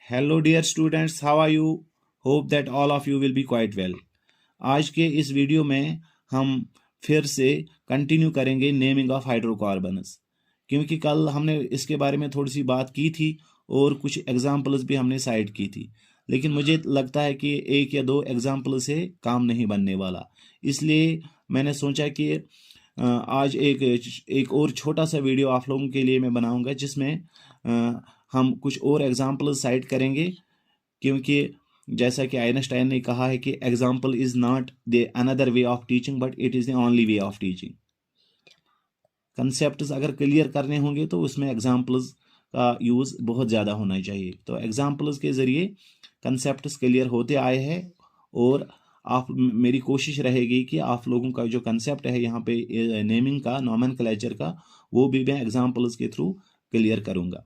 Hello dear students, how are you? Hope that all of you will be quite well. आज के इस video में हम फिर से कंटिन्यू करेंगे नेमिंग ऑफ हाइड्रोकार्बन्स, क्योंकि कल हमने इसके बारे में थोड़ी सी बात की थी और कुछ एग्जांपल्स भी हमने साइड की थी, लेकिन मुझे लगता है कि एक या दो एग्जांपल से काम नहीं बनने वाला। इसलिए मैंने सोचा कि आज एक और छोटा सा वीडियो आप लोगों के लिए मैं बनाऊंगा, जिसमें हम कुछ और एग्जाम्पल साइट करेंगे, क्योंकि जैसा कि आइंस्टाइन ने कहा है कि example is not the another way of teaching but it is the only way of teaching. Concepts अगर क्लियर करने होंगे तो उसमें एग्जाम्पल्स का यूज बहुत ज़्यादा होना चाहिए। तो एग्जाम्पल्स के ज़रिए कंसेप्ट्स क्लियर होते आए हैं और आप मेरी कोशिश रहेगी कि आप लोगों का जो कंसेप्ट है यहाँ पे नेमिंग का, नॉमेनक्लेचर का, वो भी मैं एग्जाम्पल्स के थ्रू क्लियर करूँगा।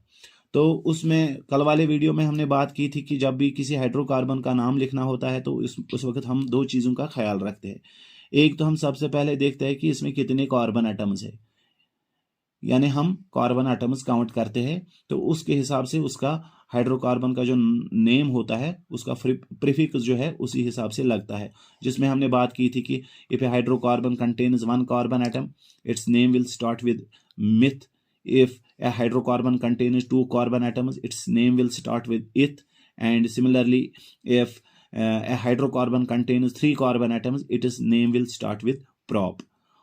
तो उसमें कल वाले वीडियो में हमने बात की थी कि जब भी किसी हाइड्रोकार्बन का नाम लिखना होता है तो उस वक्त हम दो चीज़ों का ख्याल रखते हैं। एक तो हम सबसे पहले देखते हैं कि इसमें कितने कार्बन एटम्स है, यानी हम कार्बन एटम्स काउंट करते हैं, तो उसके हिसाब से उसका हाइड्रोकार्बन का जो नेम होता है उसका प्रीफिक्स जो है उसी हिसाब से लगता है। जिसमें हमने बात की थी कि if a hydrocarbon contains one carbon atom it's name will start with myth. If a hydrocarbon contains two carbon atoms, its name will start with eth. And similarly, if a hydrocarbon contains three carbon atoms, its name will start with prop.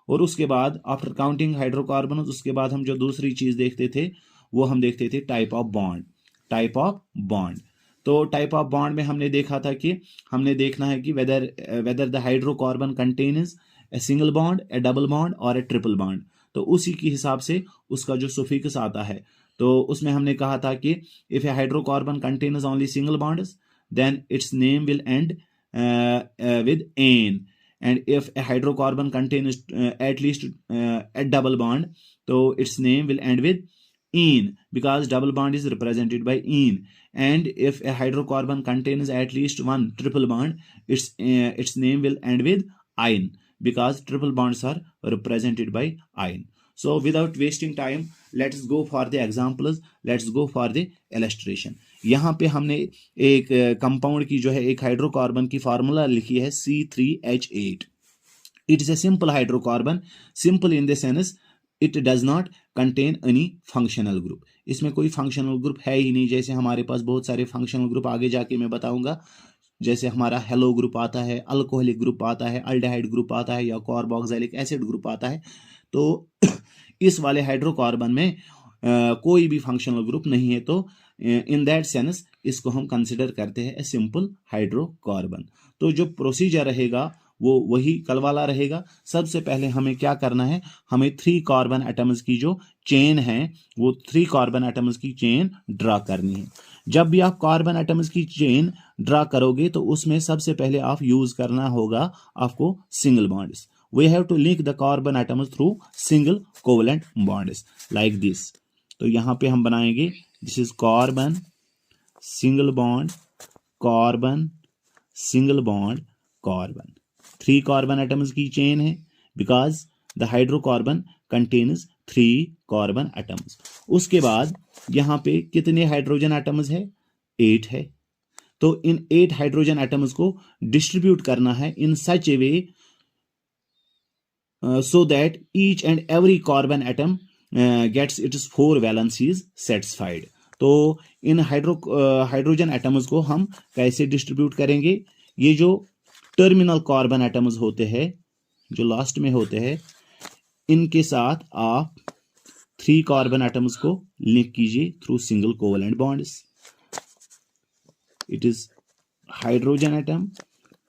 और उसके बाद after counting hydrocarbon, उसके बाद हम जो दूसरी चीज देखते थे वो हम देखते थे type of bond. Type of bond, तो टाइप ऑफ बॉन्ड में हमने देखा था कि हमने देखना है कि whether the hydrocarbon contains a single bond, A double bond और ए ट्रिपल बॉन्ड। तो उसी के हिसाब से उसका जो सुफिक्स आता है, तो उसमें हमने कहा था कि if a hydrocarbon contains only single bonds then its name will end with ane. And if a hydrocarbon contains at least a double bond, तो its name will end with ene because double bond is represented by ene. And if a hydrocarbon contains at least one triple bond, its name will end with ine because triple bonds are represented by ine. So without wasting time, let's go for the examples, let's go for the illustration. यहाँ पे हमने एक compound की जो है एक hydrocarbon की formula लिखी है C3H8. It is a simple hydrocarbon, simple in the sense it does not contain any functional group. इसमें कोई फंक्शनल ग्रुप है ही नहीं। जैसे हमारे पास बहुत सारे फंक्शनल ग्रुप आगे जाके मैं बताऊंगा, जैसे हमारा हेलो ग्रुप आता है, अल्कोहलिक ग्रुप आता है, अल्डिहाइड ग्रुप आता है या कार्बोक्सिलिक एसिड ग्रुप आता है। तो इस वाले हाइड्रोकार्बन में कोई भी फंक्शनल ग्रुप नहीं है, तो इन दैट सेंस इसको हम कंसिडर करते हैं ए सिंपल हाइड्रोकार्बन। तो जो प्रोसीजर रहेगा वो वही कल वाला रहेगा। सबसे पहले हमें क्या करना है, हमें 3 कार्बन एटम्स की जो चेन है वो 3 कार्बन एटम्स की चेन ड्रा करनी है। जब भी आप कार्बन एटम्स की चेन ड्रा करोगे तो उसमें सबसे पहले आप यूज करना होगा आपको single bonds. We have to link the carbon atoms through single covalent bonds like this. तो यहां पे हम बनाएंगे this is carbon, single bond, carbon, single bond, carbon. 3 carbon atoms की चेन है because the hydrocarbon contains 3 carbon atoms. उसके बाद यहां पे कितने हाइड्रोजन एटम्स है? 8 है। तो इन 8 हाइड्रोजन एटम्स को डिस्ट्रीब्यूट करना है इन सच ए वे so that each and every carbon atom gets its 4 valencies satisfied. तो इन हाइड्रोजन एटम्स को हम कैसे डिस्ट्रीब्यूट करेंगे? ये जो टर्मिनल कार्बन एटम्स होते हैं, जो लास्ट में होते हैं, इनके साथ आप 3 कार्बन एटम्स को लिंक कीजिए through single covalent bonds. It is hydrogen atom,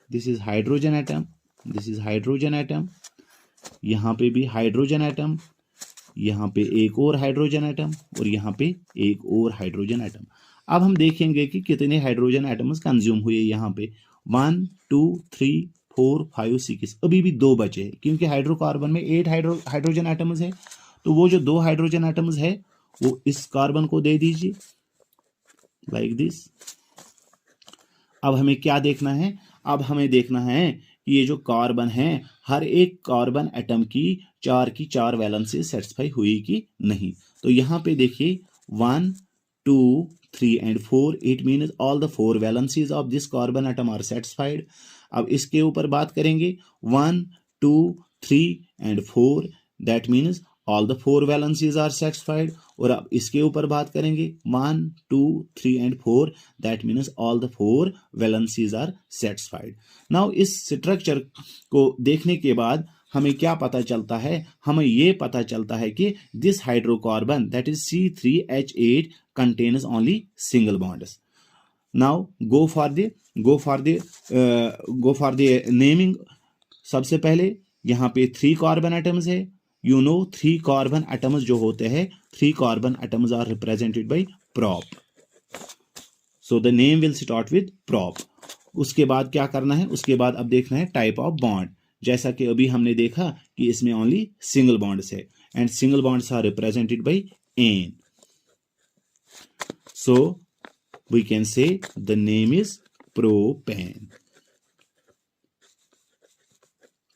this is hydrogen atom, this is hydrogen atom, यहां पे भी हाइड्रोजन एटम, यहां पे एक और हाइड्रोजन एटम और यहां पे एक और हाइड्रोजन एटम। अब हम देखेंगे कि कितने हाइड्रोजन एटम्स कंज्यूम हुए। यहां पे 1 2 3 4 5 6, अभी भी 2 बचे हैं, क्योंकि हाइड्रोकार्बन में 8 हाइड्रोजन एटम्स है। तो वो जो 2 हाइड्रोजन एटम्स है वो इस कार्बन को दे दीजिए लाइक दिस। अब हमें क्या देखना है? अब हमें देखना है कि ये जो कार्बन है, हर एक कार्बन एटम की 4 वैलेंसी सेटिस्फाई हुई कि नहीं। तो यहां पे देखिए 1 2 3 and 4, it means all the 4 valencies of this carbon atom are satisfied. अब इसके ऊपर बात करेंगे 1, 2, 3 and 4, that means all the 4 valencies are satisfied. और अब इसके ऊपर बात करेंगे 1, 2, 3 and 4, that means all the 4 valencies are satisfied. Now इस स्ट्रक्चर को देखने के बाद हमें क्या पता चलता है? हमें ये पता चलता है कि this hydrocarbon that is C3H8 contains only single bonds. Now go for the naming. सबसे पहले यहाँ पे 3 कार्बन एटम्स है. You know 3 कार्बन एटम्स जो होते हैं, 3 carbon atoms are represented by prop. So the name will start with prop. उसके बाद क्या करना है? उसके बाद अब देखना है टाइप ऑफ बॉन्ड. जैसा कि अभी हमने देखा कि इसमें ओनली सिंगल बॉन्ड्स है and single bonds are represented by ane. So we can say the name is propane.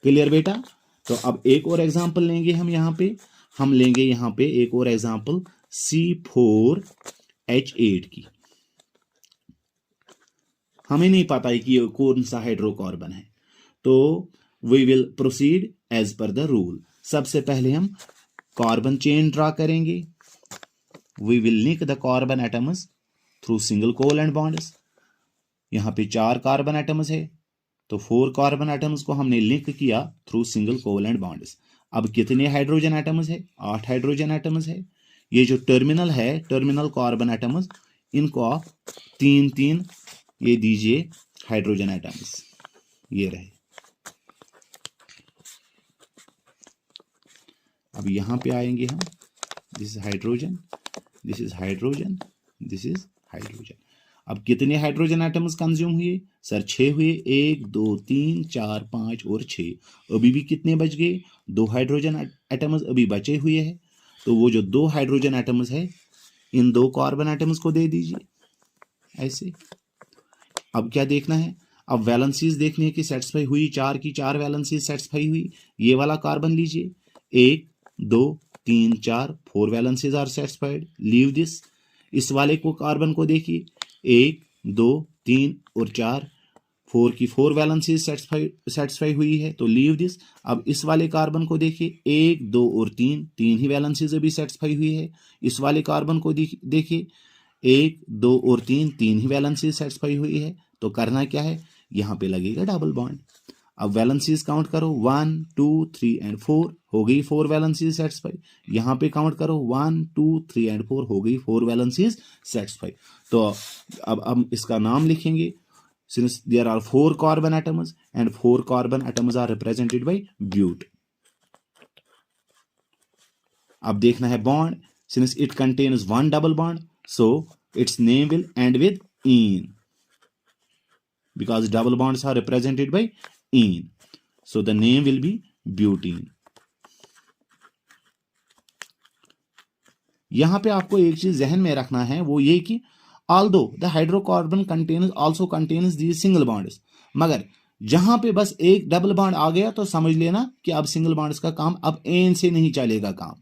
Clear बेटा? तो अब एक और एग्जांपल लेंगे हम लेंगे यहाँ पे एक और एग्जांपल C4H8 की. हमें नहीं पता है कि ये कौन सा हाइड्रोकार्बन है, तो we will proceed as per the rule. सबसे पहले हम कार्बन चेन ड्रा करेंगे. We will link the carbon atoms through single covalent bonds. यहाँ पे 4 कार्बन एटम्स है, तो 4 कार्बन एटम्स को हमने लिंक किया थ्रू सिंगल कोवलेंट बॉन्ड्स. अब कितने हाइड्रोजन एटम्स है? 8 हाइड्रोजन एटम्स है. ये जो टर्मिनल है, टर्मिनल कार्बन एटम्स, इनको आप 3 ये दीजिए हाइड्रोजन एटम्स. ये रहे. अब यहां पे आएंगे हम. This is hydrogen, this is hydrogen, this is hydrogen. अब कितने हाइड्रोजन एटम्स कंज्यूम हुए? सर 6 हुए. 1, 2, 3, 4, 5 और 6. अभी भी कितने बच गए? 2 हाइड्रोजन एटम्स अभी बचे हुए हैं. तो वो जो 2 हाइड्रोजन एटम्स है, इन 2 कार्बन एटम्स को दे दीजिए ऐसे. अब क्या देखना है? अब वैलेंसीज देखनी है कि सेटिस्फाई हुई. 4 की 4 वैलेंसीज सेटिस्फाई हुई. ये वाला कार्बन लीजिए. 1, 2, 3, 4 4 valencies are satisfied. Leave this. इस वाले को कार्बन को देखिए. 1, 2, 3 और 4 4 की 4 वैलेंसीज सेटिस्फाई हुई है, तो लीव दिस. अब इस वाले कार्बन को देखिए. 1, 2 और 3 ही वैलेंसीज अभी सेटिस्फाई हुई है. इस वाले कार्बन को देखिए. 1, 2 और 3 ही वैलेंसीज सेटिस्फाई हुई है. तो करना क्या है? यहाँ पे लगेगा डबल बॉन्ड. अब वैलेंसीज काउंट करो. 1, 2, 3 एंड 4 हो गई 4 वैलेंसीज सेटिस्फाई. यहाँ पे काउंट करो. 1, 2, 3 एंड 4 हो गई 4 वैलेंसीज सेटिस्फाई. तो अब हम इसका नाम लिखेंगे. Since there are 4 carbon atoms and 4 carbon atoms are represented by bute. अब देखना है bond. Since it contains 1 double bond, so its name will end with -ene, because double bonds are represented by -ene. So the name will be butene. यहां पे आपको एक चीज जहन में रखना है, वो ये कि although the hydrocarbon also contains these single bonds, मगर जहां पे बस एक डबल बॉन्ड आ गया तो समझ लेना कि अब सिंगल बॉन्ड्स का काम अब एन से नहीं चलेगा काम.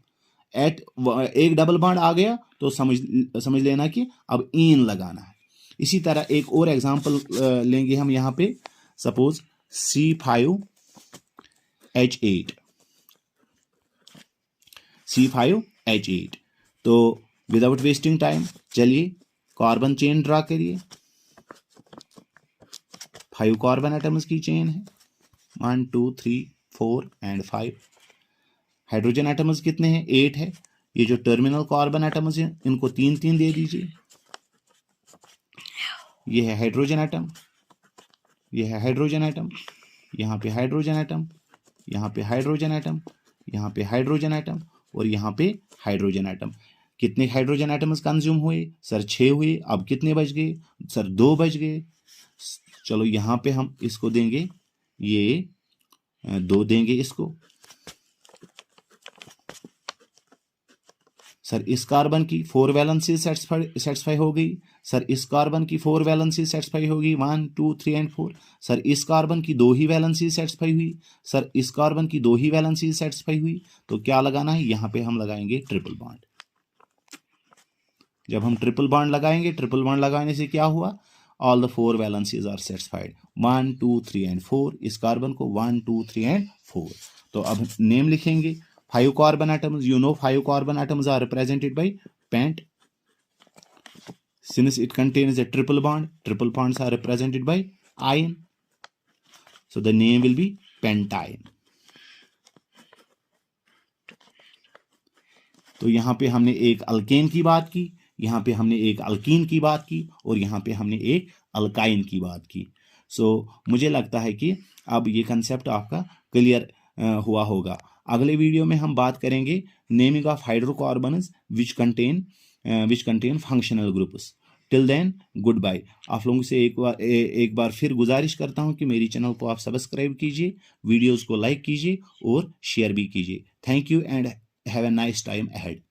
एक डबल बॉन्ड आ गया तो समझ लेना कि अब इन लगाना है. इसी तरह एक और एग्जांपल लेंगे हम यहाँ पे. Suppose C5H8. तो विदाउट वेस्टिंग टाइम चलिए कार्बन चेन ड्रा करिए. 5 कार्बन एटम्स की चेन है. 1, 2, 3, 4 एंड 5. हाइड्रोजन एटम्स कितने हैं? 8 है. ये जो टर्मिनल कार्बन एटम्स हैं, इनको 3 दे दीजिए. ये है हाइड्रोजन एटम, ये है हाइड्रोजन एटम, यहाँ पे हाइड्रोजन एटम, यहाँ पे हाइड्रोजन एटम, यहाँ पे हाइड्रोजन एटम और यहाँ पे हाइड्रोजन एटम. कितने हाइड्रोजन एटम्स कंज्यूम हुए? सर 6 हुए. अब कितने बच गए? सर 2 बच गए. चलो यहाँ पे हम इसको देंगे, ये 2 देंगे इसको. सर इस कार्बन की 4 वैलेंसी सेटिस्फाई हो गई. सर इस कार्बन की 4 वैलेंसी सेटिस्फाई होगी. 1, 2, 3 एंड 4. सर इस कार्बन की 2 ही वैलेंसी सेटिस्फाई हुई. सर इस कार्बन की 2 ही वैलेंसी सेटिस्फाई हुई. तो क्या लगाना है? यहाँ पे हम लगाएंगे ट्रिपल बॉन्ड. जब हम ट्रिपल बॉन्ड लगाएंगे, ट्रिपल बॉन्ड लगाने से क्या हुआ, all the 4 valencies are satisfied, 1 2 3 and 4, इस कार्बन को 1 2 3 एंड 4। तो अब नेम लिखेंगे, 5 carbon atoms, you know 5 carbon atoms are represented by pent, since it contains a triple bonds are represented by iron, so the name will be pentyne। तो यहाँ पे हमने एक अल्केन की बात की, यहाँ पे हमने एक अल्कीन की बात की, और यहाँ पे हमने एक अल्काइन की बात की। सो मुझे लगता है कि अब ये कंसेप्ट आपका क्लियर हुआ होगा। अगले वीडियो में हम बात करेंगे naming of hydrocarbons which contain functional groups. Till then good bye. आप लोगों से एक बार फिर गुजारिश करता हूं कि मेरी चैनल को आप सब्सक्राइब कीजिए, वीडियोस को लाइक कीजिए और शेयर भी कीजिए। Thank you and have a nice time ahead.